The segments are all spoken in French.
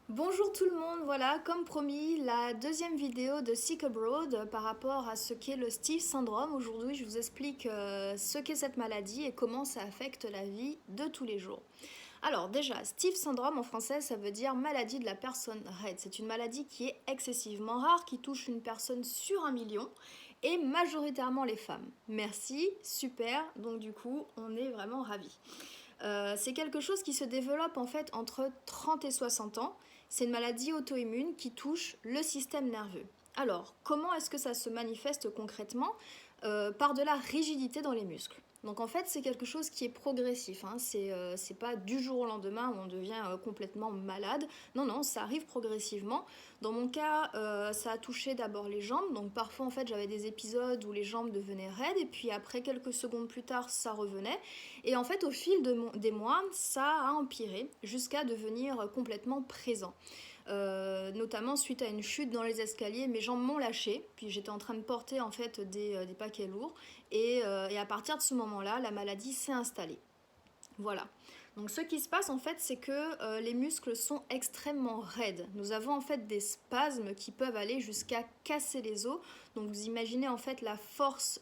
Bonjour tout le monde, voilà, comme promis, la deuxième vidéo de Sick Abroad par rapport à ce qu'est le Steve Syndrome. Aujourd'hui, je vous explique ce qu'est cette maladie et comment ça affecte la vie de tous les jours. Alors déjà, Steve Syndrome en français, ça veut dire maladie de la personne raide. C'est une maladie qui est excessivement rare, qui touche une personne sur 1 million et majoritairement les femmes. Merci, super, donc du coup, on est vraiment ravis. C'est quelque chose qui se développe en fait entre 30 et 60 ans. C'est une maladie auto-immune qui touche le système nerveux. Alors, comment est-ce que ça se manifeste concrètement? Par de la rigidité dans les muscles. Donc en fait, c'est quelque chose qui est progressif. Hein. C'est pas du jour au lendemain où on devient complètement malade. Non, non, ça arrive progressivement. Dans mon cas, ça a touché d'abord les jambes. Donc parfois, en fait, j'avais des épisodes où les jambes devenaient raides et puis après, quelques secondes plus tard, ça revenait. Et en fait, au fil des mois, ça a empiré jusqu'à devenir complètement présent. Notamment suite à une chute dans les escaliers, mes jambes m'ont lâché, puis j'étais en train de porter en fait des paquets lourds, et à partir de ce moment-là, la maladie s'est installée. Voilà. Donc ce qui se passe en fait, c'est que les muscles sont extrêmement raides. Nous avons en fait des spasmes qui peuvent aller jusqu'à casser les os. Donc vous imaginez en fait la force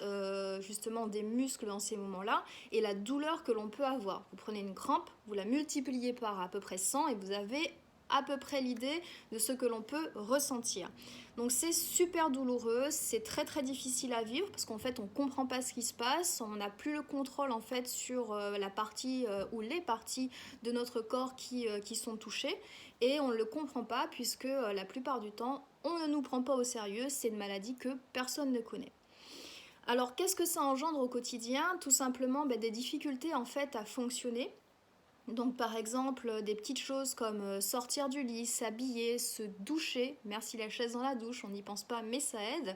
justement des muscles dans ces moments-là et la douleur que l'on peut avoir. Vous prenez une crampe, vous la multipliez par à peu près 100 et vous avez à peu près l'idée de ce que l'on peut ressentir. Donc c'est super douloureux, c'est très très difficile à vivre parce qu'en fait on comprend pas ce qui se passe, on n'a plus le contrôle en fait sur la partie ou les parties de notre corps qui sont touchées et on ne le comprend pas puisque la plupart du temps on ne nous prend pas au sérieux, c'est une maladie que personne ne connaît. Alors qu'est-ce que ça engendre au quotidien? Tout simplement des difficultés en fait à fonctionner. Donc par exemple des petites choses comme sortir du lit, s'habiller, se doucher, merci la chaise dans la douche, on n'y pense pas mais ça aide,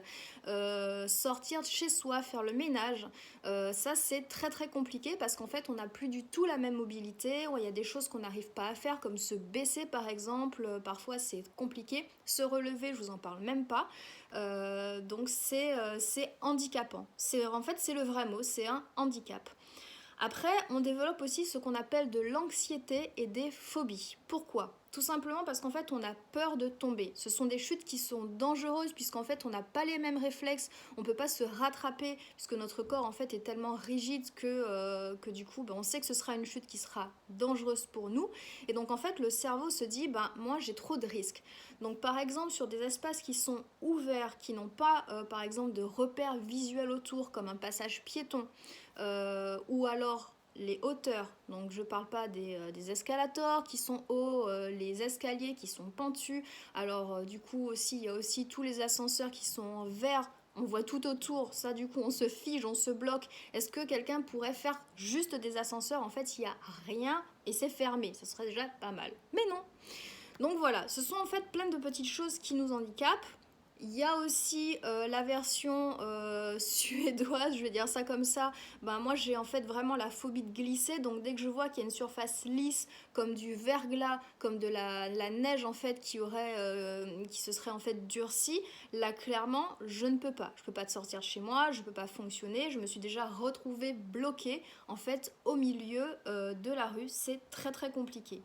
sortir de chez soi, faire le ménage, ça c'est très très compliqué parce qu'en fait on n'a plus du tout la même mobilité, il y a des choses qu'on n'arrive pas à faire comme se baisser par exemple, parfois c'est compliqué, se relever je vous en parle même pas, donc c'est handicapant, en fait c'est le vrai mot, c'est un handicap. Après, on développe aussi ce qu'on appelle de l'anxiété et des phobies. Pourquoi? Tout simplement parce qu'en fait, on a peur de tomber. Ce sont des chutes qui sont dangereuses puisqu'en fait, on n'a pas les mêmes réflexes, on ne peut pas se rattraper puisque notre corps en fait est tellement rigide que du coup, on sait que ce sera une chute qui sera dangereuse pour nous. Et donc en fait, le cerveau se dit, moi j'ai trop de risques. Donc par exemple, sur des espaces qui sont ouverts, qui n'ont pas par exemple de repères visuels autour comme un passage piéton, ou alors les hauteurs, donc je parle pas des escalators qui sont hauts, les escaliers qui sont pentus, alors du coup aussi il y a aussi tous les ascenseurs qui sont en verre, on voit tout autour, ça du coup on se fige, on se bloque. Est-ce que quelqu'un pourrait faire juste des ascenseurs? En fait il n'y a rien et c'est fermé, ça serait déjà pas mal. Mais non. Donc voilà, ce sont en fait plein de petites choses qui nous handicapent. Il y a aussi la version suédoise, je vais dire ça comme ça. Moi j'ai en fait vraiment la phobie de glisser, donc dès que je vois qu'il y a une surface lisse, comme du verglas, comme de la neige en fait qui se serait en fait durcie, là clairement je ne peux pas. Je peux pas te sortir de chez moi, je peux pas fonctionner. Je me suis déjà retrouvée bloquée en fait au milieu de la rue. C'est très très compliqué.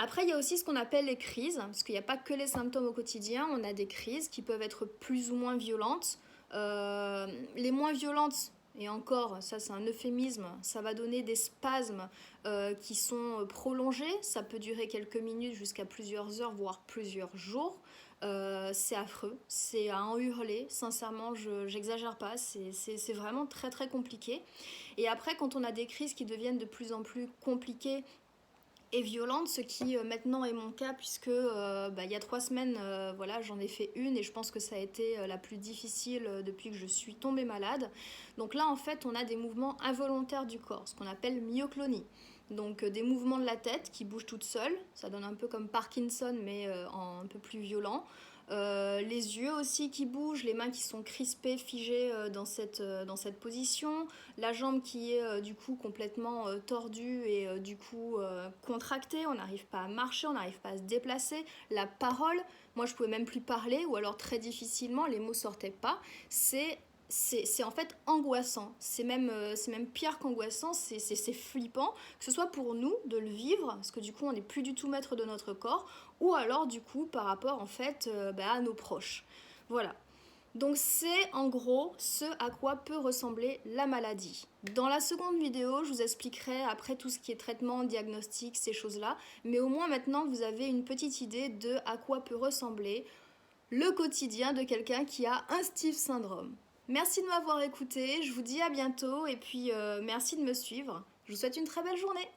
Après, il y a aussi ce qu'on appelle les crises, parce qu'il n'y a pas que les symptômes au quotidien, on a des crises qui peuvent être plus ou moins violentes. Les moins violentes, et encore, ça c'est un euphémisme, ça va donner des spasmes qui sont prolongés, ça peut durer quelques minutes jusqu'à plusieurs heures, voire plusieurs jours. C'est affreux, c'est à en hurler, sincèrement, j'exagère pas, c'est vraiment très très compliqué. Et après, quand on a des crises qui deviennent de plus en plus compliquées, et violente, ce qui maintenant est mon cas puisque il y a 3 semaines, voilà, j'en ai fait une et je pense que ça a été la plus difficile depuis que je suis tombée malade. Donc là, en fait, on a des mouvements involontaires du corps, ce qu'on appelle myoclonie. Donc des mouvements de la tête qui bougent toutes seules, ça donne un peu comme Parkinson mais un peu plus violent. Les yeux aussi qui bougent, les mains qui sont crispées, figées dans cette position, la jambe qui est du coup complètement tordue et du coup contractée, on n'arrive pas à marcher, on n'arrive pas à se déplacer, la parole, moi je pouvais même plus parler ou alors très difficilement, les mots sortaient pas, c'est c'est en fait angoissant. C'est même pire qu'angoissant, c'est flippant, que ce soit pour nous de le vivre, parce que du coup on n'est plus du tout maître de notre corps, ou alors du coup par rapport en fait à nos proches. Voilà. Donc c'est en gros ce à quoi peut ressembler la maladie. Dans la seconde vidéo, je vous expliquerai après tout ce qui est traitement, diagnostic, ces choses-là, mais au moins maintenant vous avez une petite idée de à quoi peut ressembler le quotidien de quelqu'un qui a un Steve syndrome. Merci de m'avoir écouté, je vous dis à bientôt et puis merci de me suivre. Je vous souhaite une très belle journée.